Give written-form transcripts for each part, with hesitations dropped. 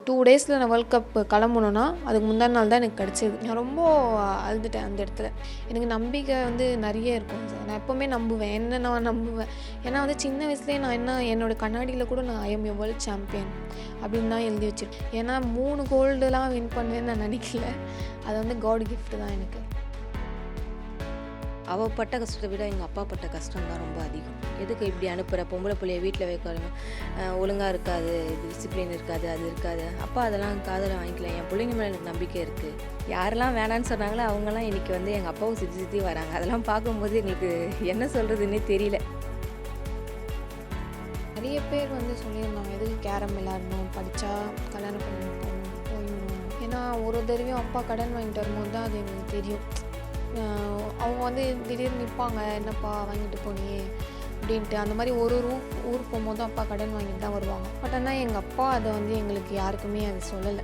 2 டேஸில் நான் world cup கிளம்பணுன்னா அதுக்கு முந்தின நாள் தான் எனக்கு கிடச்சிது. நான் ரொம்ப அழுதுட்டேன் அந்த இடத்துல. எனக்கு நம்பிக்கை வந்து நிறைய இருக்கும் சார். நான் எப்போவுமே நம்புவேன், என்ன நான் நம்புவேன். ஏன்னா வந்து சின்ன வயசுலேயே நான் என்னோடய கண்ணாடியில் கூட நான் I am a world champion அப்படின்னு தான் எழுதி வச்சுருக்கேன். ஏன்னா 3 கோல்டுலாம் வின் பண்ணுவேன்னு நான் நினைக்கல. அது வந்து காட் கிஃப்ட் தான் எனக்கு. அவள் பட்ட கஷ்டத்தை விட எங்கள் அப்பா பட்ட கஷ்டம் தான் ரொம்ப அதிகம். எதுக்கு இப்படி அனுப்புகிற, பொம்பளை பிள்ளைய வீட்டில் வைக்கணும், ஒழுங்காக இருக்காது, இது டிசிப்ளின் இருக்காது, அது இருக்காது. அப்பா அதெல்லாம் காதில் வாங்கிக்கல. என் பிள்ளைங்க மேலே எனக்கு நம்பிக்கை இருக்குது. யாரெல்லாம் வேணான்னு சொன்னாங்களோ அவங்கெல்லாம் இன்றைக்கி வந்து எங்கள் அப்பாவும் சுற்றி சுற்றி வராங்க. அதெல்லாம் பார்க்கும்போது எங்களுக்கு என்ன சொல்கிறதுன்னே தெரியல. நிறைய பேர் வந்து சொல்லியிருந்தாங்க, எதுக்கு கேரம் விளையாடணும், படித்தா கல்யாணம் பண்ணி போயிடணும். ஏன்னா ஒரு தடவையும் அப்பா கடன் வாங்கிட்டு வரும்போது தான் அது எங்களுக்கு தெரியும். அவங்க வந்து திடீர்னு நிற்பாங்க, என்னப்பா வாங்கிட்டு போனியே அப்படின்ட்டு. அந்த மாதிரி ஒரு ஊருக்கு போகும்போதும் அப்பா கடன் வாங்கிட்டு தான் வருவாங்க. பட் ஆனால் எங்கள் அப்பா அதை வந்து எங்களுக்கு யாருக்குமே அதை சொல்லலை.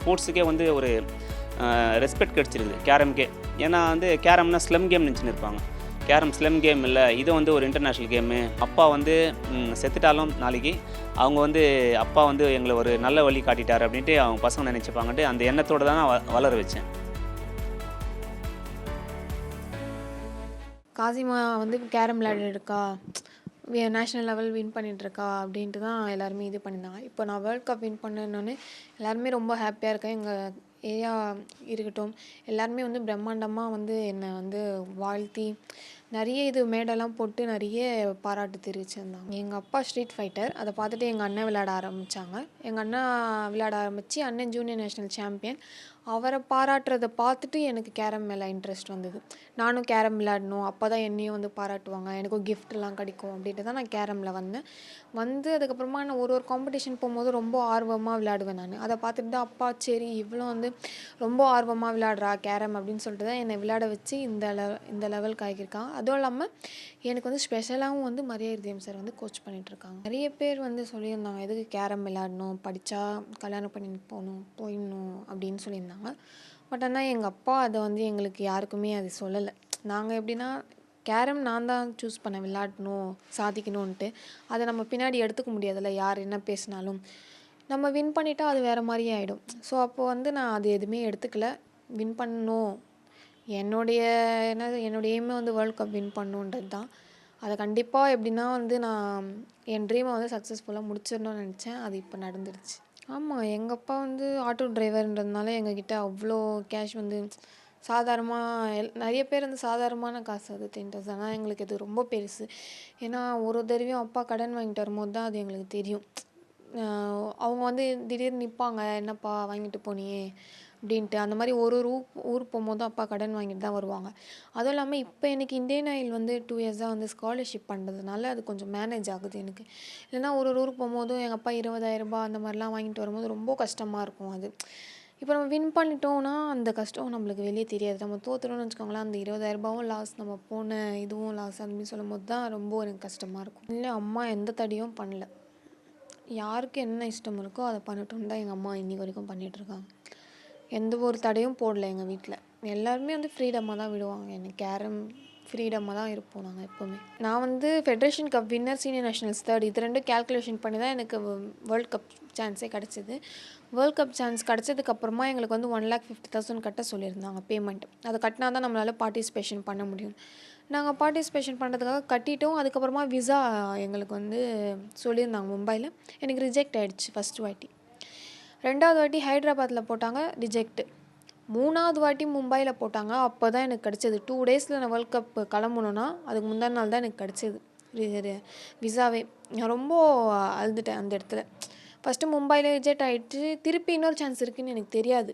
ஸ்போர்ட்ஸுக்கே வந்து ஒரு ரெஸ்பெக்ட் கிடச்சிருக்குது கேரம்கே. ஏன்னா வந்து கேரம்னா ஸ்லம் கேம் நினச்சின்னு இருப்பாங்க. கேரம் ஸ்லம் கேம் இல்லை, இது வந்து ஒரு இன்டர்நேஷ்னல் கேமு. அப்பா வந்து செத்துட்டாலும் நாளைக்கு அவங்க வந்து அப்பா வந்து எங்களை ஒரு நல்ல வழி காட்டிட்டார் அப்படின்ட்டு அவங்க பசங்க நினச்சிப்பாங்கன்ட்டு அந்த எண்ணத்தோடு தான் நான் வளர வச்சேன். காசிமா வந்து கேரம் விளையாடிருக்கா, நேஷ்னல் லெவல் வின் பண்ணிகிட்ருக்கா அப்படின்ட்டு தான் எல்லாருமே இது பண்ணியிருந்தாங்க. இப்போ நான் வேர்ல்ட் கப் வின் பண்ணேன்னொன்னே எல்லாருமே ரொம்ப ஹாப்பியாக இருக்கேன். எங்கள் ஏரியா இருக்கட்டும், எல்லாருமே வந்து பிரம்மாண்டமாக வந்து என்னை வந்து வாழ்த்தி நிறைய இது மேடெல்லாம் போட்டு நிறைய பாராட்டு தெரிவிச்சிருந்தாங்க. எங்கள் அப்பா ஸ்ட்ரீட் ஃபைட்டர், அதை பார்த்துட்டு எங்கள் அண்ணன் விளையாட ஆரம்பித்தாங்க. எங்கள் அண்ணா விளையாட ஆரம்பித்து அண்ணன் ஜூனியர் நேஷ்னல் சாம்பியன். அவரை பாராட்டுறதை பார்த்துட்டு எனக்கு கேரம் மேலே இன்ட்ரெஸ்ட் வந்தது. நானும் கேரம் விளையாடணும், அப்போ தான் என்னையும் வந்து பாராட்டுவாங்க, எனக்கும் கிஃப்ட்லாம் கிடைக்கும் அப்படின்ட்டு தான் நான் கேரமில் வந்தேன். அதுக்கப்புறமா நான் ஒரு காம்படிஷன் போகும்போது ரொம்ப ஆர்வமாக விளையாடுவேன் நான். அதை பார்த்துட்டு தான் அப்பா சரி இவ்வளோ வந்து ரொம்ப ஆர்வமாக விளையாடுறா கேரம் அப்படின்னு சொல்லிட்டு தான் என்னை விளையாட வச்சு இந்த லெவலுக்கு ஆகியிருக்காங்க. அதுவும் இல்லாமல் எனக்கு வந்து ஸ்பெஷலாகவும் வந்து மரியாதை சார் வந்து கோச் பண்ணிகிட்ருக்காங்க. நிறைய பேர் வந்து சொல்லியிருந்தாங்க, எதுக்கு கேரம் விளையாடணும், படித்தா கல்யாணம் பண்ணி போயிடணும் அப்படின்னு சொல்லியிருந்தாங்க. பட் ஆனால் எங்கள் அப்பா அதை வந்து எங்களுக்கு யாருக்குமே அது சொல்லலை. நாங்கள் எப்படின்னா கேரம் நான் தான் சூஸ் பண்ணேன் விளையாடணும் சாதிக்கணுன்ட்டு. அதை நம்ம பின்னாடி எடுத்துக்க முடியாதுல்ல, யார் என்ன பேசினாலும். நம்ம வின் பண்ணிட்டா அது வேறு மாதிரியே ஆகிடும். ஸோ அப்போ வந்து நான் அது எதுவுமே எடுத்துக்கல. வின் பண்ணணும், என்னுடைய எய்மே வந்து வேர்ல்ட் கப் வின் பண்ணணுன்றது தான். அதை கண்டிப்பாக எப்படின்னா வந்து நான் என் ட்ரீமை வந்து சக்ஸஸ்ஃபுல்லாக முடிச்சிடணும்னு நினச்சேன். அது இப்போ நடந்துடுச்சு. ஆமாம், எங்கள் அப்பா வந்து ஆட்டோ டிரைவர்ன்றதுனால எங்ககிட்ட அவ்வளோ கேஷ் வந்து சாதாரணமாக நிறைய பேர் வந்து சாதாரணமான காசு அது 10,000. ஆனால் எங்களுக்கு இது ரொம்ப பெருசு. ஏன்னா ஒரு தடவையும் அப்பா கடன் வாங்கிட்டு வரும்போது தான் அது எங்களுக்கு தெரியும். அவங்க வந்து திடீர்னு நிற்பாங்க, என்னப்பா வாங்கிட்டு போனியே அப்படின்ட்டு. அந்த மாதிரி ஒரு ஊருக்கு போகும்போதும் அப்பா கடன் வாங்கிட்டு தான் வருவாங்க. அதுவும் இல்லாமல் இப்போ எனக்கு இந்தியன் ஆயில் வந்து 2 இயர்ஸாக வந்து ஸ்காலர்ஷிப் பண்ணுறதுனால அது கொஞ்சம் மேனேஜ் ஆகுது எனக்கு. இல்லைனா ஒரு ஊருக்கு போகும்போதும் எங்கள் அப்பா 20,000 அந்த மாதிரிலாம் வாங்கிட்டு வரும்போது ரொம்ப கஷ்டமாக இருக்கும் அது. இப்போ நம்ம வின் பண்ணிட்டோம்னா அந்த கஷ்டம் நம்மளுக்கு வெளியே தெரியாது. நம்ம தோற்றுறோம்னு வச்சுக்கோங்களேன், அந்த 20,000 லாஸ், நம்ம போன இதுவும் லாஸ் அப்படின்னு சொல்லும்போது தான் ரொம்ப எனக்கு கஷ்டமாக இருக்கும். இல்லை, அம்மா எந்த தடையும் பண்ணல. யாருக்கு என்ன இஷ்டம் இருக்கோ அதை பண்ணட்டும் தான் எங்கள் அம்மா இன்றைக்கி வரைக்கும் பண்ணிகிட்ருக்காங்க. எந்த ஒரு தடையும் போடல எங்கள் வீட்டில். எல்லாருமே வந்து ஃப்ரீடமாக தான் விடுவாங்க. எனக்கு கேரம் ஃப்ரீடமாக தான் இருப்போம் நாங்கள் எப்போவுமே. நான் வந்து federation cup winner, senior nationals third, இது 2 கேல்குலேஷன் பண்ணி தான் எனக்கு வேர்ல்ட் கப் சான்ஸே கிடச்சிது. வேர்ல்ட் கப் சான்ஸ் கிடச்சதுக்கப்புறமா எங்களுக்கு வந்து 1,50,000 கட்ட சொல்லியிருந்தாங்க பேமெண்ட். அதை கட்டினா தான் நம்மளால் பார்ட்டிசிபேஷன் பண்ண முடியும். நாங்கள் பார்ட்டிசிபேஷன் பண்ணுறதுக்காக கட்டிட்டோம். அதுக்கப்புறமா விசா எங்களுக்கு வந்து சொல்லியிருந்தாங்க மும்பையில். எனக்கு ரிஜெக்ட் ஆகிடுச்சு ஃபஸ்ட்டு வாட்டி. 2வது வாட்டி ஹைதராபாத்தில் போட்டாங்க, ரிஜெக்ட்டு. 3வது வாட்டி மும்பையில் போட்டாங்க. அப்போ தான் எனக்கு கிடச்சிது. 2 டேஸில் நான் வேர்ல்ட் கப் கிளம்பணுன்னா அதுக்கு முந்தின நாள் தான் எனக்கு கிடச்சிது விசாவே. நான் ரொம்ப அழுதுட்டேன் அந்த இடத்துல. ஃபஸ்ட்டு மும்பையில் ரிஜெக்ட் ஆகிடுச்சு. திருப்பி இன்னொரு சான்ஸ் இருக்குதுன்னு எனக்கு தெரியாது.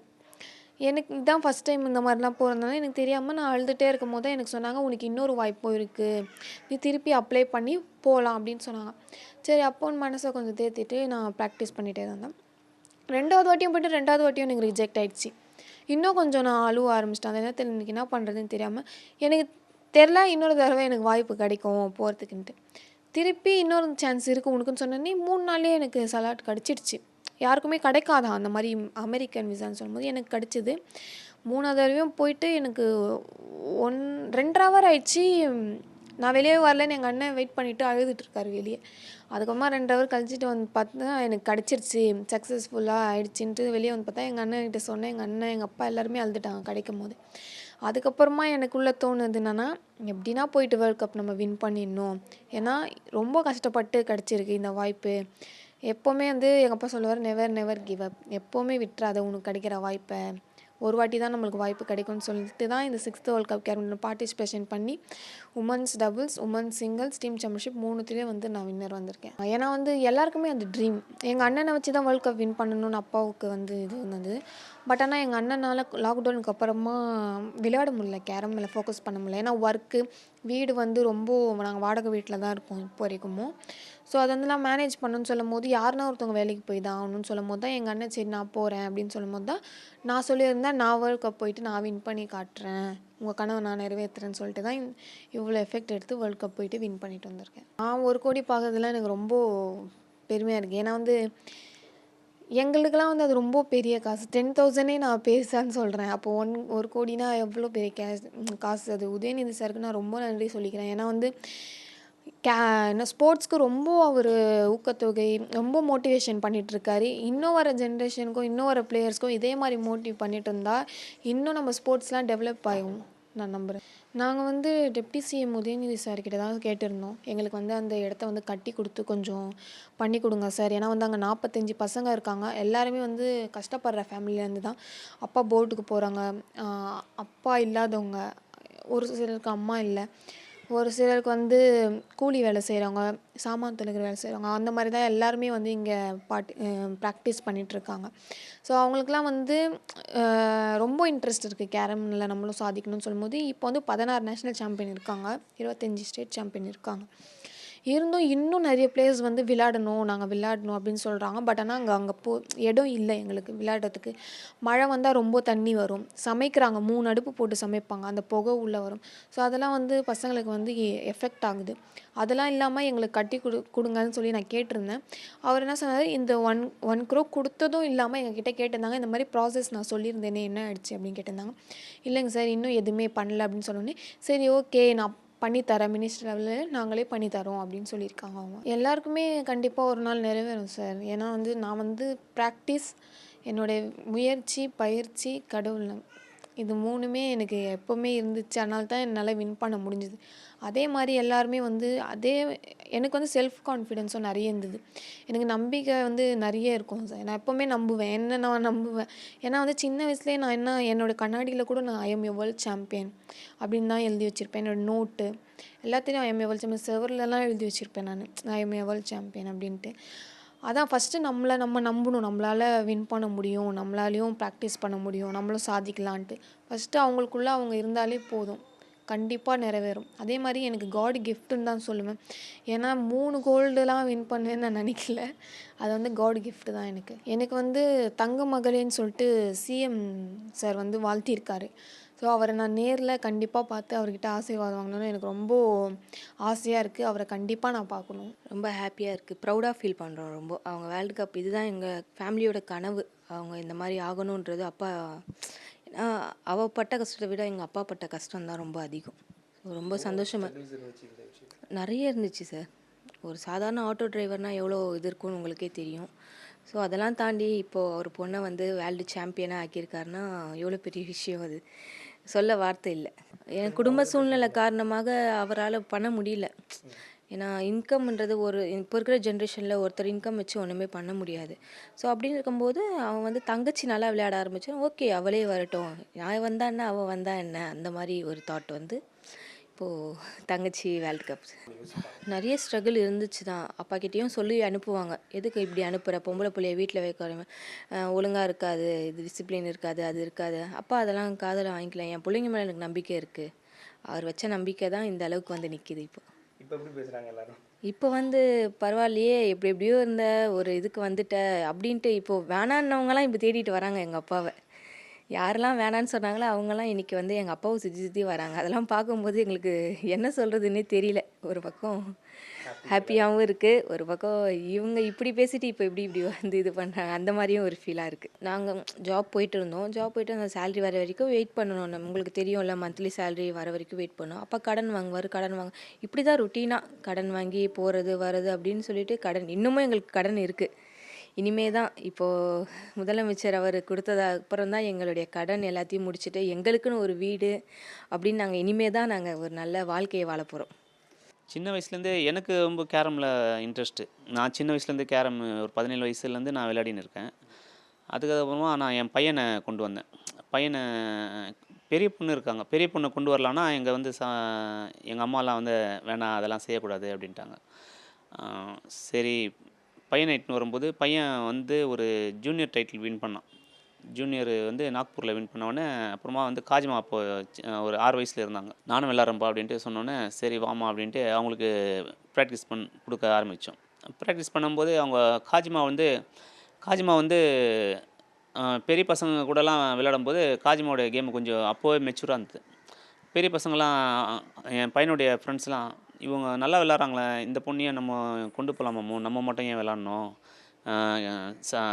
எனக்கு இதுதான் ஃபஸ்ட் டைம் இந்த மாதிரிலாம் போகிறதுனால எனக்கு தெரியாமல் நான் அழுதுகிட்டே இருக்கும் போது தான் எனக்கு சொன்னாங்க, உனக்கு இன்னொரு வாய்ப்பும் இருக்குது, நீ திருப்பி அப்ளை பண்ணி போகலாம் அப்படின்னு சொன்னாங்க. சரி, அப்போன்னு மனசை கொஞ்சம் தேர்த்திட்டு நான் ப்ராக்டிஸ் பண்ணிகிட்டே தான் இருந்தேன். 2வது வாட்டியும் போய்ட்டு 2வது வாட்டியும் எனக்கு ரிஜெக்ட் ஆகிடுச்சு. இன்னும் கொஞ்சம் நான் அழுவ ஆரம்பிச்சிட்டேன். அந்த நேரத்தில் எனக்கு என்ன பண்ணுறதுன்னு தெரியாமல், எனக்கு தெரில இன்னொரு தடவை எனக்கு வாய்ப்பு கிடைக்கும் போகிறதுக்குன்ட்டு. திருப்பி இன்னொரு சான்ஸ் இருக்குது உனக்குன்னு சொன்னோன்னே 3 நாள்லேயே எனக்கு சலாட் கிடச்சிடுச்சு. யாருக்குமே கிடைக்காதான் அந்த மாதிரி அமெரிக்கன் விசான்னு சொல்லும்போது எனக்கு கிடச்சிது. 3வது தடவையும் போயிட்டு எனக்கு 2 ஹவர் ஆயிடுச்சு. நான் வெளியே வரலன்னு எங்கள் அண்ணன் வெயிட் பண்ணிவிட்டு அழுதுட்டுருக்காரு வெளியே. அதுக்கப்புறமா 2 ஹவர் கழிச்சிட்டு வந்து பார்த்தா எனக்கு கிடச்சிருச்சு, சக்ஸஸ்ஃபுல்லாக ஆயிடுச்சுன்ட்டு வெளியே வந்து பார்த்தா எங்கள் அண்ணன்கிட்ட சொன்னேன். எங்கள் அண்ணன் எங்கள் அப்பா எல்லாருமே அழுதுட்டாங்க கிடைக்கும் போது. அதுக்கப்புறமா எனக்குள்ளே தோணுது என்னன்னா, எப்படின்னா போயிட்டு வேர்ல்ட் கப் நம்ம வின் பண்ணிடணும். ஏன்னா ரொம்ப கஷ்டப்பட்டு கிடச்சிருக்கு இந்த வாய்ப்பு. எப்போவுமே வந்து எங்கள் அப்பா சொல்லுவார், நெவர் நெவர் கிவ் அப், எப்போவுமே விட்டுறாத உனக்கு கிடைக்கிற வாய்ப்பை, ஒரு வாட்டி தான் நம்மளுக்கு வாய்ப்பு கிடைக்கும்னு சொல்லிட்டு தான் இந்த 6th வேர்ல்ட் கப் கேரமில் பார்ட்டிசிபேஷன் பண்ணி women's doubles, women's singles, team championship 3த்துலேயும் வந்து நான் வின்னர் வந்திருக்கேன். ஏன்னா வந்து எல்லாருக்குமே அந்த ட்ரீம், எங்கள் அண்ணனை வச்சு தான் வேர்ல்ட் கப் வின் பண்ணணும்னு அப்பாவுக்கு வந்து இது இருந்தது. பட் ஆனால் எங்கள் அண்ணனால் லாக்டவுனுக்கு அப்புறமா விளையாட முடியல, கேரம் மேலே ஃபோக்கஸ் பண்ண முடியல. ஏன்னா ஒர்க்கு, வீடு வந்து ரொம்ப நாங்கள் வாடகை வீட்டில் தான் இருக்கோம் இப்போ வரைக்கும். ஸோ அதை வந்து நான் மேனேஜ் பண்ணணும்னு சொல்லும் போது யாருன்னா ஒருத்தவங்க வேலைக்கு போய் தான் ஆகணும்னு சொல்லும் போது தான் எங்கள் அண்ணன் சரி நான் போகிறேன் அப்படின்னு சொல்லும் போது தான் நான் சொல்லியிருந்தேன், நான் வேர்ல்ட் கப் போயிட்டு நான் வின் பண்ணி காட்டுறேன், உங்கள் கனவை நான் நிறைவேற்றுறேன்னு சொல்லிட்டு தான் இவ்வளோ எஃபெக்ட் எடுத்து வேர்ல்ட் கப் போயிட்டு வின் பண்ணிட்டு வந்திருக்கேன். நான் 1 கோடி பார்க்கறதுலாம் எனக்கு ரொம்ப பெருமையாக இருக்குது. ஏன்னா வந்து எங்களுக்கெல்லாம் வந்து அது ரொம்ப பெரிய காசு. 10,000 நான் பெருசான்னு சொல்கிறேன். அப்போ 1 கோடினா எவ்வளோ பெரிய காசு அது. உதயநிதி சாருக்கு நான் ரொம்ப நன்றி சொல்லிக்கிறேன். ஏன்னா வந்து என்ன ஸ்போர்ட்ஸ்க்கு ரொம்ப அவர் ஊக்கத்தொகை, ரொம்ப மோட்டிவேஷன் பண்ணிகிட்ருக்காரு. இன்னும் வர ஜென்ரேஷனுக்கும் இன்னும் வர பிளேயர்ஸ்க்கும் இதே மாதிரி மோட்டிவ் பண்ணிட்டு இருந்தால் இன்னும் நம்ம ஸ்போர்ட்ஸ்லாம் டெவலப் ஆகும் நான் நம்புகிறேன். நாங்கள் வந்து டெப்டி சிஎம் உதயநிதி சார்கிட்ட தான் கேட்டிருந்தோம், எங்களுக்கு வந்து அந்த இடத்த வந்து கட்டி கொடுத்து கொஞ்சம் பண்ணி கொடுங்க சார். ஏன்னா வந்து அங்கே 45 பசங்க இருக்காங்க, எல்லாருமே வந்து கஷ்டப்படுற ஃபேமிலியிலேருந்து தான். அப்பா போர்டுக்கு போகிறாங்க, அப்பா இல்லாதவங்க, ஒரு சிலருக்கு அம்மா இல்லை, ஒரு சிலருக்கு வந்து கூலி வேலை செய்கிறவங்க, சாமான் தொலைக்கிற வேலை செய்கிறவங்க, அந்த மாதிரி தான் எல்லாருமே வந்து இங்கே ப்ராக்டிஸ் பண்ணிகிட்ருக்காங்க. ஸோ அவங்களுக்குலாம் வந்து ரொம்ப இன்ட்ரெஸ்ட் இருக்குது கேரமில் நம்மளும் சாதிக்கணும்னு சொல்லும்போது இப்போ வந்து 16 நேஷ்னல் சாம்பியன் இருக்காங்க, 25 ஸ்டேட் சாம்பியன் இருக்காங்க. இருந்தும் இன்னும் நிறைய பிளேயர்ஸ் வந்து நாங்கள் விளையாடணும் அப்படின்னு சொல்கிறாங்க. பட் ஆனால் அங்கே இடம் இல்லை எங்களுக்கு விளையாடுறதுக்கு. மழை வந்தால் ரொம்ப தண்ணி வரும், சமைக்கிறாங்க 3 அடுப்பு போட்டு சமைப்பாங்க, அந்த புகை உள்ளே வரும். ஸோ அதெல்லாம் வந்து பசங்களுக்கு வந்து எஃபெக்ட் ஆகுது. அதெல்லாம் இல்லாமல் எங்களுக்கு கட்டி கொடுங்கன்னு சொல்லி நான் கேட்டிருந்தேன். அவர் என்ன சொன்னார், இந்த 1 crore கொடுத்ததும் இல்லாமல் எங்ககிட்ட கேட்டிருந்தாங்க, இந்த மாதிரி ப்ராசஸ் நான் சொல்லியிருந்தேனே என்ன ஆயிடுச்சு அப்படின்னு கேட்டிருந்தாங்க. இல்லைங்க சார் இன்னும் எதுவுமே பண்ணல அப்படின்னு சொன்னோன்னே, சரி ஓகே நான் பண்ணித்தரேன், மினிஸ்டர் லெவலில் நாங்களே பண்ணித்தரோம் அப்படின்னு சொல்லியிருக்காங்க அவங்க. எல்லாருக்குமே கண்டிப்பாக ஒரு நாள் நிறைவேறும் சார். ஏன்னா வந்து நான் வந்து ப்ராக்டிஸ், என்னுடைய முயற்சி, பயிற்சி, கடவுள் இது 3மே எனக்கு எப்போவுமே இருந்துச்சு. அதனால தான் என்னால் வின் பண்ண முடிஞ்சுது. அதே மாதிரி எல்லாருமே வந்து எனக்கு வந்து செல்ஃப் கான்ஃபிடென்ஸும் நிறைய இருந்தது. எனக்கு நம்பிக்கை வந்து நிறைய இருக்கும் சார். நான் எப்போவுமே நம்புவேன், என்ன நான் நம்புவேன். ஏன்னா வந்து சின்ன வயசுலேயே நான் என்னோடய கண்ணாடியில் கூட நான் I am a world champion அப்படின்னு தான் எழுதி வச்சுருப்பேன். என்னோடய நோட்டு எல்லாத்தையும் I am a world champion செவர்லலாம் எழுதி வச்சுருப்பேன் நான், I am a world champion அப்படின்ட்டு. அதான் ஃபஸ்ட்டு நம்ம நம்பணும், நம்மளால் வின் பண்ண முடியும், நம்மளாலையும் ப்ராக்டிஸ் பண்ண முடியும், நம்மளும் சாதிக்கலான்ட்டு ஃபஸ்ட்டு அவங்களுக்குள்ளே அவங்க இருந்தாலே போதும், கண்டிப்பாக நிறைவேறும். அதே மாதிரி எனக்கு காட் கிஃப்ட்டுன்னு தான் சொல்லுவேன். ஏன்னா 3 கோல்டுலாம் வின் பண்ணேன்னு நான் நினைக்கல, அது வந்து காட் கிஃப்ட் தான் எனக்கு வந்து தங்க மகளேன்னு சொல்லிட்டு சிஎம் சார் வந்து வாழ்த்தியிருக்காரு. ஸோ அவரை நான் நேரில் கண்டிப்பாக பார்த்து அவர்கிட்ட ஆசீர்வாதம் வாங்கணும்னு எனக்கு ரொம்ப ஆசையாக இருக்குது. அவரை கண்டிப்பாக நான் பார்க்கணும். ரொம்ப ஹாப்பியாக இருக்குது, ப்ரௌடாக ஃபீல் பண்ணுறோம் ரொம்ப. அவங்க வேர்ல்டு கப் இதுதான் எங்கள் ஃபேமிலியோட கனவு. அவங்க இந்த மாதிரி ஆகணுன்றது அப்பா, ஏன்னா அவள் பட்ட கஷ்டத்தை விட எங்கள் அப்பா பட்ட கஷ்டம் தான் ரொம்ப அதிகம். ஸோ ரொம்ப சந்தோஷமாக நிறைய இருந்துச்சு சார். ஒரு சாதாரண ஆட்டோ டிரைவர்னால் எவ்வளோ இது இருக்குன்னு உங்களுக்கே தெரியும். ஸோ அதெல்லாம் தாண்டி இப்போது அவர் பொண்ணை வந்து வேர்ல்டு சாம்பியனாக ஆக்கியிருக்காருன்னா எவ்வளோ பெரிய விஷயம் அது, சொல்ல வார்த்தை இல்லை. என் குடும்ப சூழ்நிலை காரணமாக அவரால் பண்ண முடியல. ஏன்னா இன்கம்ன்றது இப்போ இருக்கிற ஜென்ரேஷனில் ஒருத்தர் இன்கம் வச்சு ஒன்றுமே பண்ண முடியாது. ஸோ அப்படின்னு இருக்கும்போது அவன் வந்து தங்கச்சி நல்லா விளையாட ஆரம்பித்தான். ஓகே அவளே வரட்டும், நான் வந்தா என்ன அவள் வந்தா என்ன, அந்த மாதிரி ஒரு தாட் வந்து இப்போது தங்கச்சி வேர்ல்டு கப். நிறைய ஸ்ட்ரகிள் இருந்துச்சு தான். அப்பாக்கிட்டேயும் சொல்லி அனுப்புவாங்க, எதுக்கு இப்படி அனுப்புகிற, பொம்பளை பிள்ளைய வீட்டில் வைக்க ஒழுங்காக இருக்காது, இது டிசிப்ளின் இருக்காது, அது இருக்காது. அப்பா அதெல்லாம் காதில் வாங்கிக்கலாம், என் பிள்ளைங்க மேலே எனக்கு நம்பிக்கை இருக்குது, அவர் வச்ச நம்பிக்கை தான் இந்த அளவுக்கு வந்து நிற்கிது. இப்போ எப்படி பேசுகிறாங்க எல்லாரும்? இப்போ வந்து பரவாயில்லையே, எப்படியோ இருந்த ஒரு இதுக்கு வந்துட்ட அப்படின்ட்டு இப்போது வேணான்னவங்களாம் இப்போ தேடிட்டு வராங்க எங்கள் அப்பாவை. யாரெல்லாம் வேணான்னு சொன்னாங்களோ அவங்கெல்லாம் இன்றைக்கி வந்து எங்கள் அப்பாவை சுற்றி சுற்றி வராங்க. அதெல்லாம் பார்க்கும்போது எங்களுக்கு என்ன சொல்கிறதுன்னே தெரியல. ஒரு பக்கம் ஹாப்பியாகவும் இருக்குது. ஒரு பக்கம் இவங்க இப்படி பேசிட்டு இப்போ இப்படி இப்படி வந்து இது பண்ணுறாங்க, அந்த மாதிரியும் ஒரு ஃபீலாக இருக்குது. நாங்கள் ஜாப் போயிட்டு இருந்தோம். ஜாப் போயிட்டு அந்த சேலரி வர வரைக்கும் வெயிட் பண்ணணும். உங்களுக்கு தெரியும்ல, மந்த்லி சேலரி வர வரைக்கும் வெயிட் பண்ணோம். அப்போ கடன் வாங்குவார், கடன் வாங்க இப்படி தான் ருட்டீனாக கடன் வாங்கி போகிறது வர்றது அப்படின்னு சொல்லிட்டு கடன் இன்னமும் எங்களுக்கு கடன் இருக்குது. இனிமே தான் இப்போது முதலமைச்சர் அவர் கொடுத்தது அப்புறம் தான் எங்களுடைய கடன் எல்லாத்தையும் முடிச்சுட்டு எங்களுக்குன்னு ஒரு வீடு அப்படின்னு நாங்கள் இனிமே தான் நாங்கள் ஒரு நல்ல வாழ்க்கையை வாழ போகிறோம். சின்ன வயசுலேருந்தே எனக்கு ரொம்ப கேரமில் இன்ட்ரெஸ்ட்டு. நான் சின்ன வயசுலேருந்து கேரம் ஒரு 17 வயசுலேருந்து நான் விளையாடின்னு இருக்கேன். அதுக்கப்புறமா நான் என் பையனை கொண்டு வந்தேன். பையனை பெரிய பொண்ணு இருக்காங்க. பெரிய பொண்ணை கொண்டு வரலான்னா வந்து எங்கள் அம்மாலாம் வந்து வேணாம் அதெல்லாம் செய்யக்கூடாது அப்படின்ட்டாங்க. சரி பையனை இட்டுன்னு வரும்போது பையன் வந்து ஒரு ஜூனியர் டைட்டில் வின் பண்ணான். ஜூனியர் வந்து நாக்பூரில் வின் பண்ணோடனே அப்புறமா வந்து காஜிமா அப்போ ஒரு 6 வயசில் இருந்தாங்க. நானும் விளாட்றேன்ப்பா அப்படின்ட்டு சொன்னோன்னே சரி வாமா அப்படின்ட்டு அவங்களுக்கு ப்ராக்டிஸ் கொடுக்க ஆரம்பித்தோம். ப்ராக்டிஸ் பண்ணும்போது அவங்க காஜிமா வந்து பெரிய பசங்க கூடலாம் விளையாடும்போது காஜிமாவோட கேமு கொஞ்சம் அப்போவே மெச்சூராக இருந்தது. பெரிய பசங்களாம் என் பையனுடைய ஃப்ரெண்ட்ஸ்லாம் இவங்க நல்லா விளாட்றாங்களே, இந்த பொண்ணையும் நம்ம கொண்டு போகலாமாமோ, நம்ம மட்டும் ஏன் விளாட்ணும்,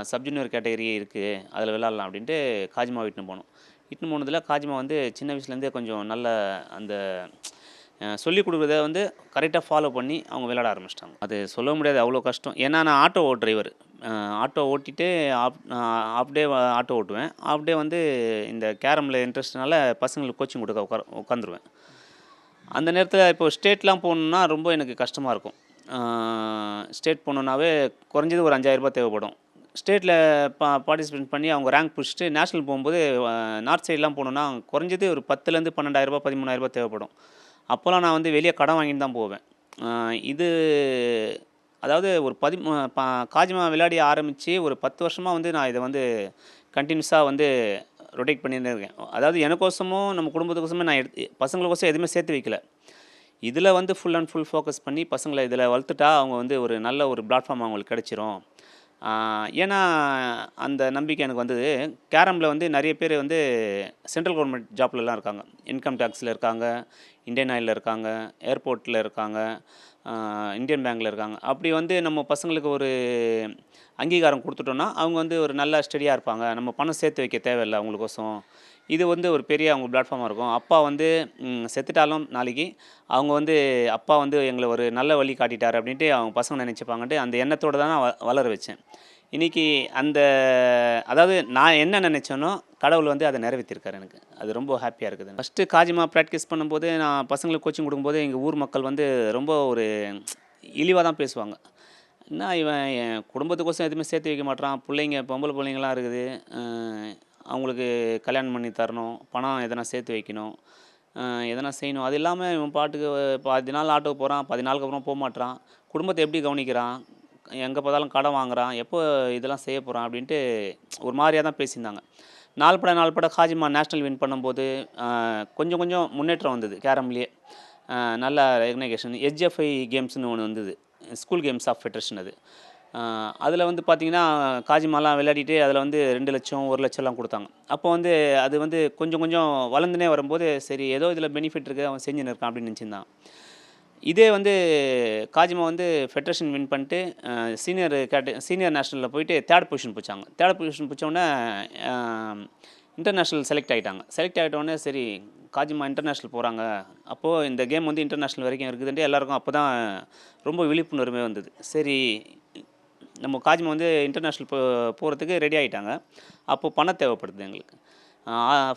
சப் ஜூனியர் கேட்டகரி இருக்குது அதில் விளாட்லாம் அப்படின்ட்டு காஜிமா இட்டுன்னு போனோம். இட்டுன்னு போனதில் காஜிமா வந்து சின்ன வயசுலேருந்தே கொஞ்சம் நல்ல அந்த சொல்லிக் கொடுக்குறத வந்து கரெக்டாக ஃபாலோ பண்ணி அவங்க விளையாட ஆரம்பிச்சிட்டாங்க. அது சொல்ல முடியாது, அவ்வளோ கஷ்டம். ஏன்னா நான் ஆட்டோ டிரைவர். ஆட்டோ ஓட்டிட்டு ஆஃப் டே ஆட்டோ ஓட்டுவேன். ஆஃப் டே வந்து இந்த கேரமில் இன்ட்ரெஸ்ட்னால பசங்களுக்கு கோச்சிங் கொடுக்க உட்காந்துருவேன். அந்த நேரத்தில் இப்போ ஸ்டேட்லாம் போகணுன்னா ரொம்ப எனக்கு கஷ்டமாக இருக்கும். ஸ்டேட் போகணுன்னாவே குறைஞ்சது ஒரு 5000 ரூபாய் தேவைப்படும். ஸ்டேட்டில் பார்ட்டிசிபேட் பண்ணி அவங்க ரேங்க் பிடிச்சிட்டு நேஷ்னல் போகும்போது நார்த் சைட்லாம் போகணுன்னா குறைஞ்சது ஒரு 10,000 12,000 ரூபாய் 13,000 ரூபாய் தேவைப்படும். அப்போல்லாம் நான் வந்து வெளியே கடன் வாங்கிட்டு தான் போவேன். இது அதாவது ஒரு காஜிமா விளையாடி ஆரம்பித்து ஒரு 10 வருஷமாக வந்து நான் இதை வந்து கண்டினியூஸாக வந்து ரொட்டேட் பண்ணிட்டு இருக்கேன். அதாவது எனக்கோசமும் நம்ம குடும்பத்துக்கோசமே நான் பசங்களுக்கோசம் எதுவுமே சேர்த்து வைக்கல. இதில் வந்து ஃபுல் அண்ட் ஃபுல் ஃபோக்கஸ் பண்ணி பசங்களை இதில் வளர்த்துட்டா அவங்க வந்து ஒரு நல்ல ஒரு பிளாட்ஃபார்ம் அவங்களுக்கு கிடச்சிரும். ஏன்னா அந்த நம்பிக்கை எனக்கு வந்தது. கேரமில் வந்து நிறைய பேர் வந்து சென்ட்ரல் கவர்மெண்ட் ஜாப்லலாம் இருக்காங்க. இன்கம் டேக்ஸில் இருக்காங்க, இந்தியன் ஆயிலில் இருக்காங்க, ஏர்போர்ட்டில் இருக்காங்க, இந்தியன் பேங்க்கில் இருக்காங்க. அப்படி வந்து நம்ம பசங்களுக்கு ஒரு அங்கீகாரம் கொடுத்துட்டோன்னா அவங்க வந்து ஒரு நல்ல ஸ்டடியாக இருப்பாங்க. நம்ம பணம் சேர்த்து வைக்க தேவையில்லை அவங்களுக்கோசம். இது வந்து ஒரு பெரிய அவங்க பிளாட்ஃபார்மாக இருக்கும். அப்பா வந்து செத்துட்டாலும் நாளைக்கு அவங்க வந்து அப்பா வந்து எங்களை ஒரு நல்ல வழி காட்டிட்டார் அப்படின்ட்டு அவங்க பசங்க நினச்சிப்பாங்கன்ட்டு அந்த எண்ணத்தோடு தான் நான் வளர வச்சேன். இன்றைக்கி அதாவது நான் என்ன நினச்சேனோ கடவுள் வந்து அதை நிறைவேற்றிருக்காரு எனக்கு. அது ரொம்ப ஹாப்பியாக இருக்குது. ஃபஸ்ட்டு காஜிமா ப்ராக்டிஸ் பண்ணும்போது நான் பசங்களுக்கு கோச்சிங் கொடுக்கும்போது எங்கள் ஊர் மக்கள் வந்து ரொம்ப ஒரு இழிவாக தான் பேசுவாங்க. என்ன இவன் என் குடும்பத்துக்கோசம் எதுவுமே சேர்த்து வைக்க மாட்டான், பொம்பளை பிள்ளைங்களாம் இருக்குது, அவங்களுக்கு கல்யாணம் பண்ணி தரணும், பணம் எதனா சேர்த்து வைக்கணும், எதனா செய்யணும். அது இல்லாமல் இவன் பாட்டுக்கு 10 நாள் ஆட்டோக்கு போகிறான், 10 நாளுக்கு அப்புறம் போக மாட்றான், குடும்பத்தை எப்படி கவனிக்கிறான், எங்கே பார்த்தாலும் கடன் வாங்குறான், எப்போ இதெல்லாம் செய்ய போகிறான் அப்படின்ட்டு ஒரு மாதிரியாக தான் பேசியிருந்தாங்க. நாள் பட காஜிமா நேஷ்னல் வின் பண்ணும்போது கொஞ்சம் கொஞ்சம் முன்னேற்றம் வந்தது கேரம்லேயே. நல்ல ரெகக்னேஷன் HFI கேம்ஸ்னு ஒன்று வந்தது, ஸ்கூல் கேம்ஸ் ஆஃப் ஃபெடரேஷன். அது அதில் வந்து பார்த்திங்கன்னா காஜிமாலாம் விளையாடிட்டு அதில் வந்து 2 லட்சம் 1 லட்சம்லாம் கொடுத்தாங்க. அப்போ வந்து அது வந்து கொஞ்சம் கொஞ்சம் வளர்ந்துனே வரும்போது சரி ஏதோ இதில் பெனிஃபிட் இருக்குது, அவன் செஞ்சுன்னு இருக்கான் அப்படின்னு நினச்சிருந்தான். இதே வந்து காஜிமா வந்து ஃபெடரேஷன் வின் பண்ணிட்டு சீனியர் நேஷ்னலில் போயிட்டு 3rd பொசிஷன் பிடிச்சாங்க. 3rd பொசிஷன் பிடிச்சோடனே இன்டர்நேஷ்னல் செலக்ட் ஆகிட்டோடனே சரி காஜிமா இன்டர்நேஷ்னல் போகிறாங்க, அப்போது இந்த கேம் வந்து இன்டர்நேஷ்னல் வரைக்கும் இருக்குதுன்ட்டு எல்லாருக்கும் அப்போ தான் ரொம்ப விழிப்புணர்வே வந்தது. சரி நம்ம காஜிமா வந்து இன்டர்நேஷ்னல் போகிறதுக்கு ரெடி ஆகிட்டாங்க. அப்போது பணம் தேவைப்படுது எங்களுக்கு.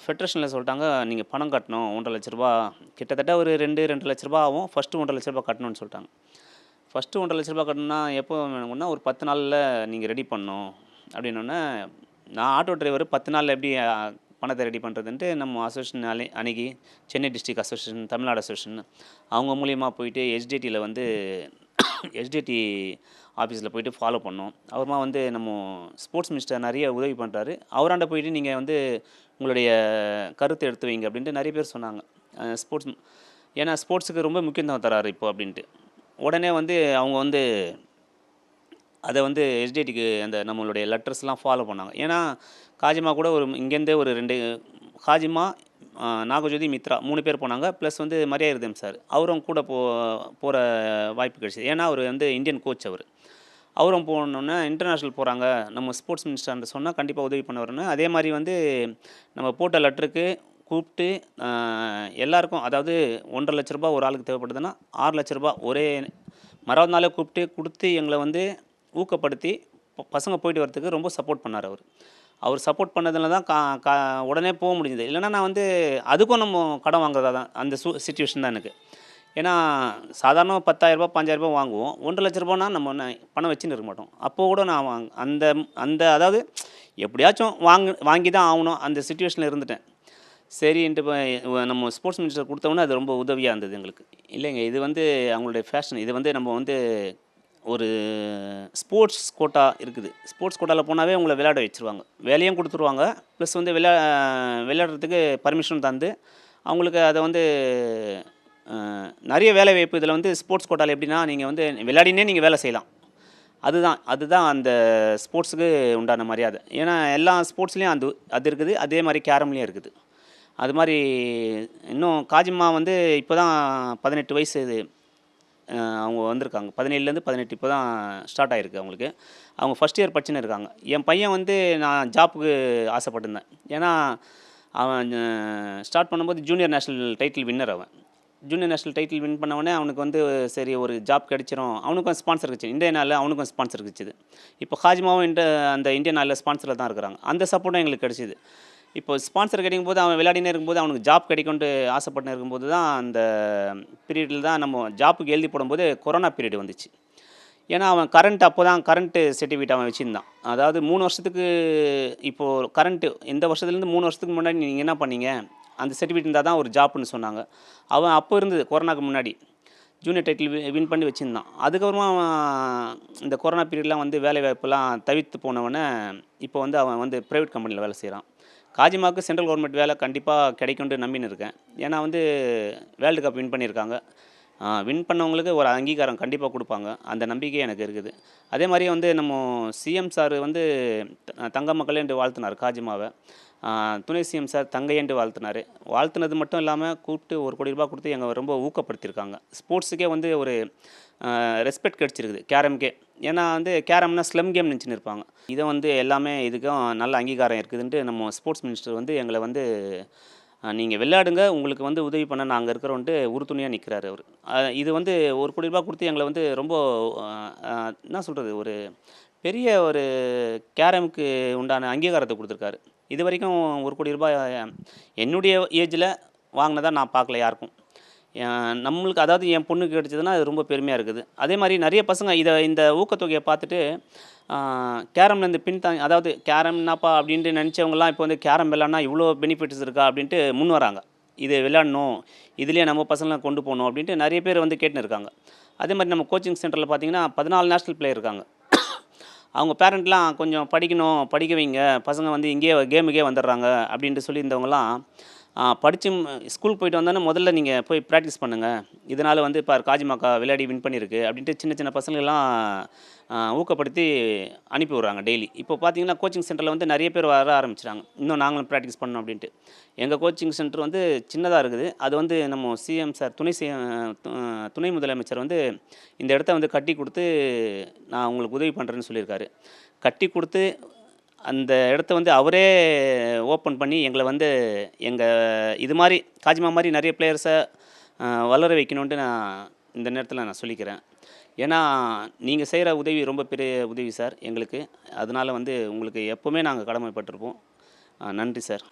ஃபெடரேஷனில் சொல்லிட்டாங்க நீங்கள் பணம் கட்டணும் 1.5 லட்ச ரூபா, கிட்டத்தட்ட ஒரு 2 லட்ச ரூபா ஆகும். ஃபஸ்ட்டு 1.5 லட்ச ரூபா கட்டணும்னு சொல்லிட்டாங்க. ஃபஸ்ட்டு 1.5 லட்ச ரூபா கட்டணும்னா எப்போ வேணும்னா ஒரு 10 நாளில் நீங்கள் ரெடி பண்ணணும் அப்படின்னோடனே நான் ஆட்டோ டிரைவர் 10 நாளில் எப்படி பணத்தை ரெடி பண்ணுறதுன்ட்டு நம்ம அசோசியேஷன் அணுகி Chennai district association, Tamil Nadu association அவங்க மூலியமாக போயிட்டு HDTயில் வந்து HDT ஆஃபீஸில் போயிட்டு ஃபாலோ பண்ணோம். அப்புறமா வந்து நம்ம ஸ்போர்ட்ஸ் மினிஸ்டர் நிறைய உதவி பண்ணுறாரு, அவராண்ட போயிட்டு நீங்கள் வந்து உங்களுடைய கருத்தை எடுத்து வைங்க அப்படின்ட்டு நிறைய பேர் சொன்னாங்க. ஏன்னா ஸ்போர்ட்ஸுக்கு ரொம்ப முக்கியத்துவம் தராரு இப்போ அப்படின்ட்டு. உடனே வந்து அவங்க வந்து அதை வந்து HDTக்கு அந்த நம்மளுடைய லெட்டர்ஸ்லாம் ஃபாலோ பண்ணாங்க. ஏன்னா காஜிமா கூட இங்கேருந்தே ஒரு 2 காஜிமா நாகஜோதி, மித்ரா 3 பேர் போனாங்க. ப்ளஸ் வந்து மரியாதைம் சார் அவரும் கூட போகிற வாய்ப்பு கிடைச்சிது. ஏன்னா அவர் வந்து இந்தியன் கோச் அவர். அவரும் போனோன்னே இன்டர்நேஷ்னல் போகிறாங்க, நம்ம ஸ்போர்ட்ஸ் மினிஸ்டர்ன்ட்டு சொன்னால் கண்டிப்பாக உதவி பண்ணுவாருன்னு. அதே மாதிரி வந்து நம்ம போட்ட லெட்டருக்கு கூப்பிட்டு எல்லாருக்கும், அதாவது ரூ. 1,50,000 ஒரு ஆளுக்கு தேவைப்படுதுன்னா ரூ. 6,00,000 ஒரே மறாவது நாளே கூப்பிட்டு கொடுத்து எங்களை வந்து ஊக்கப்படுத்தி பசங்க போயிட்டு வரதுக்கு ரொம்ப சப்போர்ட் பண்ணார் அவர். அவர் சப்போர்ட் பண்ணதில் தான் உடனே போக முடிஞ்சுது. இல்லைன்னா நான் வந்து அதுக்கும் நம்ம கடன் வாங்குறதா தான் அந்த சிச்சுவேஷன் தான் எனக்கு. ஏன்னா சாதாரண ரூ. 10,000 5,000 வாங்குவோம். ரூ. 1,00,000 நம்ம பணம் வச்சுன்னு இருக்க மாட்டோம். அப்போது கூட நான் அந்த அதாவது எப்படியாச்சும் வாங்கி தான் ஆகணும் அந்த சிச்சுவேஷனில் இருந்துட்டேன். சரின்ட்டு நம்ம ஸ்போர்ட்ஸ் மினிஸ்டர் கொடுத்தோன்னே அது ரொம்ப உதவியாக இருந்தது எங்களுக்கு. இல்லைங்க, இது வந்து அவங்களுடைய ஃபேஷன். இது வந்து நம்ம வந்து ஒரு ஸ்போர்ட்ஸ் கோட்டா இருக்குது. ஸ்போர்ட்ஸ் கோட்டாவில் போனாவே உங்களை விளையாட வச்சுருவாங்க, வேலையும் கொடுத்துருவாங்க. ப்ளஸ் வந்து விளையாடுறதுக்கு பர்மிஷன் தந்து அவங்களுக்கு அதை வந்து நிறைய வேலை வாய்ப்பு. இதில் வந்து ஸ்போர்ட்ஸ் கோட்டாவில் எப்படின்னா நீங்கள் வந்து விளையாடினே நீங்கள் வேலை செய்யலாம். அதுதான் அந்த ஸ்போர்ட்ஸுக்கு உண்டான மரியாதை. ஏன்னா எல்லா ஸ்போர்ட்ஸ்லேயும் அது இருக்குது. அதே மாதிரி கேரம்லேயும் இருக்குது. அது மாதிரி இன்னும் காஜிம்மா வந்து இப்போ தான் 18 வயசு அவங்க வந்திருக்காங்க. 17லேருந்து 18 இப்போ தான் ஸ்டார்ட் ஆகிருக்கு அவங்களுக்கு. அவங்க ஃபஸ்ட் இயர் படிச்சுன்னு இருக்காங்க. என் பையன் வந்து நான் ஜாப்புக்கு ஆசைப்பட்டிருந்தேன். ஏன்னா அவன் ஸ்டார்ட் பண்ணும்போது ஜூனியர் நேஷ்னல் டைட்டில் வின்னர். அவன் ஜூனியர் நேஷ்னல் டைட்டில் வின் பண்ணவொடனே அவனுக்கு வந்து சரி ஒரு ஜாப் கிடைச்சிரும். அவனுக்கும் ஸ்பான்சர் கிடச்சி, இந்தியன் ஆலில் அவனுக்கும் ஸ்பான்சர் கிடச்சிது. இப்போ ஹாஜிமாவும் அந்த இந்தியன் ஆலில் ஸ்பான்சரில் தான் இருக்கிறாங்க. அந்த சப்போர்ட்டும் எங்களுக்கு கிடச்சிது. இப்போ ஸ்பான்சர் கிடைக்கும் போது அவன் விளையாடினே இருக்கும்போது அவனுக்கு ஜாப் கிடைக்கும்ட்டு ஆசைப்பட்டு இருக்கும்போது தான் அந்த பீரியடில் தான் நம்ம ஜாப்புக்கு எழுதி போடும்போது கொரோனா பீரியட் வந்துச்சு. ஏன்னா அவன் அப்போ தான் கரண்ட்டு சர்டிஃபிகேட் அவன் வச்சுருந்தான். அதாவது 3 வருஷத்துக்கு இப்போது கரண்ட்டு இந்த வருஷத்துலேருந்து 3 வருஷத்துக்கு முன்னாடி நீங்கள் என்ன பண்ணீங்க, அந்த சர்டிஃபிகேட் இருந்தால் தான் ஒரு ஜாப்னு சொன்னாங்க. அவன் அப்போ இருந்தது கொரோனாக்கு முன்னாடி ஜூனியர் டைட்டில் வின் பண்ணி வச்சுருந்தான். அதுக்கப்புறமா அவன் இந்த கொரோனா பீரியட்லாம் வந்து வேலை வாய்ப்பெல்லாம் தவிர்த்து போனவொடனே இப்போ வந்து அவன் வந்து ப்ரைவேட் கம்பெனியில் வேலை செய்கிறான். காஜிமாவுக்கு சென்ட்ரல் கவர்மெண்ட் வேலை கண்டிப்பாக கிடைக்கும்னு நம்பின்னு இருக்கேன். ஏன்னா வந்து வேர்ல்டு கப் வின் பண்ணியிருக்காங்க. வின் பண்ணவங்களுக்கு ஒரு அங்கீகாரம் கண்டிப்பாக கொடுப்பாங்க. அந்த நம்பிக்கை எனக்கு இருக்குது. அதே மாதிரி வந்து நம்ம சிஎம் சார் வந்து தங்க மக்களே என்று வாழ்த்தினார் காஜிமாவை. துணை சிஎம் சார் தங்கையன்று வாழ்த்தினார். வாழ்த்துனது மட்டும் இல்லாமல் கூப்பிட்டு ₹1 கோடி கொடுத்து எங்களை ரொம்ப ஊக்கப்படுத்தியிருக்காங்க. ஸ்போர்ட்ஸுக்கே வந்து ஒரு ரெஸ்பெக்ட் கிடச்சிருக்குது கேரம்கே. ஏன்னா வந்து கேரம்னா ஸ்லம் கேம் நினச்சின்னு இருப்பாங்க. இதை வந்து எல்லாமே இதுக்கும் நல்ல அங்கீகாரம் இருக்குதுன்ட்டு நம்ம ஸ்போர்ட்ஸ் மினிஸ்டர் வந்து எங்களை வந்து நீங்கள் விளையாடுங்க, உங்களுக்கு வந்து உதவி பண்ண நாங்கள் இருக்கிறோன்ட்டு உறுதுணையாக நிற்கிறாரு அவர். இது வந்து ₹1 கோடி கொடுத்து எங்களை வந்து ரொம்ப என்ன சொல்கிறது, ஒரு பெரிய ஒரு கேரமுக்கு உண்டான அங்கீகாரத்தை கொடுத்துருக்காரு. இது வரைக்கும் ₹1 கோடி என்னுடைய ஏஜில் வாங்கினதாக நான் பார்க்கல யாருக்கும். நம்மளுக்கு அதாவது என் பொண்ணுக்கு கிடச்சதுன்னா அது ரொம்ப பெருமையாக இருக்குது. அதே மாதிரி நிறைய பசங்க இந்த ஊக்கத்தொகையை பார்த்துட்டு கேரம்லேருந்து பின்தாங்கி, அதாவது கேரம் என்னப்பா அப்படின்ட்டு நினச்சவங்கலாம் இப்போ வந்து கேரம் விளையாடினா இவ்வளோ பெனிஃபிட்ஸ் இருக்கா அப்படின்ட்டு முன் வராங்க. இது விளையாடணும், இதுலேயே நம்ம பசங்களை கொண்டு போகணும் அப்படின்ட்டு நிறைய பேர் வந்து கேட்டுன்னு இருக்காங்க. அதே மாதிரி நம்ம கோச்சிங் சென்டரில் பார்த்திங்கன்னா 14 நேஷ்னல் பிளேயர் இருக்காங்க. அவங்க பேரண்ட்லாம் கொஞ்சம் படிக்க வைங்க, பசங்க வந்து இங்கேயே கேமுக்கே வந்துடுறாங்க அப்படின்ட்டு சொல்லியிருந்தவங்கலாம் படித்து ஸ்கூலுக்கு போயிட்டு வந்தோன்னே முதல்ல நீங்கள் போய் ப்ராக்டிஸ் பண்ணுங்கள், இதனால் வந்து இப்போ காஜிமாக்கா விளையாடி வின் பண்ணியிருக்கு அப்படின்ட்டு சின்ன பசங்களெல்லாம் ஊக்கப்படுத்தி அனுப்பி விட்றாங்க டெய்லி. இப்போ பார்த்தீங்கன்னா கோச்சிங் சென்டரில் வந்து நிறைய பேர் வர ஆரம்பிச்சிட்டாங்க. இன்னும் நாங்களும் ப்ராக்டிஸ் பண்ணோம் அப்படின்ட்டு. எங்கள் கோச்சிங் சென்டர் வந்து சின்னதாக இருக்குது. அது வந்து நம்ம சிஎம் சார் துணை முதலமைச்சர் வந்து இந்த இடத்த வந்து கட்டி கொடுத்து நான் உங்களுக்கு உதவி பண்ணுறேன்னு சொல்லியிருக்காரு. கட்டி கொடுத்து அந்த இடத்த வந்து அவரே ஓப்பன் பண்ணி எங்களை வந்து இது மாதிரி காஜிமா மாதிரி நிறைய பிளேயர்ஸை வளர வைக்கணுன்ட்டு நான் இந்த நேரத்தில் நான் சொல்லிக்கிறேன். ஏன்னா நீங்கள் செய்கிற உதவி ரொம்ப பெரிய உதவி சார் எங்களுக்கு. அதனால் வந்து உங்களுக்கு எப்போவுமே நாங்கள் கடமைப்பட்டிருப்போம். நன்றி சார்.